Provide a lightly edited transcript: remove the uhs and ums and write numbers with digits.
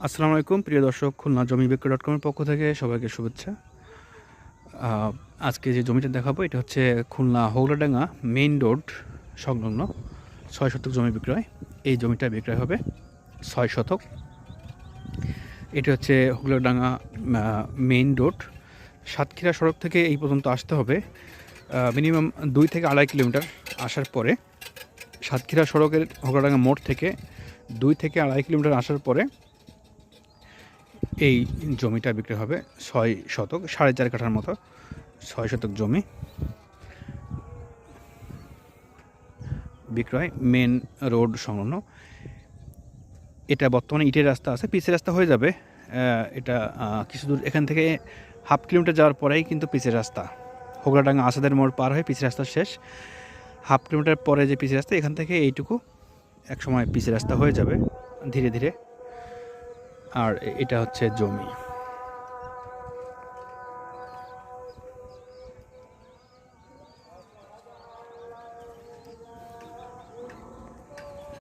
আসসালামু আলাইকুম প্রিয় দর্শক, খুলনা জমি বিক্রয় .com-এর পক্ষ থেকে সবাইকে শুভেচ্ছা। আজকে যে জমিটা দেখাবো এটা হচ্ছে খুলনা হোগলাডাঙ্গা মেইন রোড সংলগ্ন 6 শতক জমি বিক্রয়। এই জমিটা বিক্রয় হবে 6 শতক। এটা হচ্ছে হোগলাডাঙ্গা মেইন রোড, সাতক্ষীরা সড়ক থেকে এই পর্যন্ত আসতে হবে মিনিমাম 2 থেকে 2.5 কিলোমিটার। আসার পরে সাতক্ষীরা সড়কের হোগলাডাঙ্গা মোড় থেকে 2 থেকে 2.5 কিলোমিটার আসার পরে এই জমিটা বিক্রি হবে 6 শতক, 4.5 কাঠার মতো 6 শতক জমি বিক্রয়, মেন রোড সংলগ্ন। এটা বর্তমানে ইটের রাস্তা আছে, পিচের রাস্তা হয়ে যাবে। এটা কিছু দূর এখান থেকে 1/2 কিলোমিটার যাওয়ার পরেই কিন্তু পিচের রাস্তা। হোগলাডাঙ্গা আসাদের মোড় পার হয়ে পিচের রাস্তা শেষ। 1/2 কিলোমিটার পরে যে পিচের রাস্তা, এখান থেকে এইটুকু এক সময় পিচের রাস্তা হয়ে যাবে ধীরে ধীরে। আর এটা হচ্ছে জমি।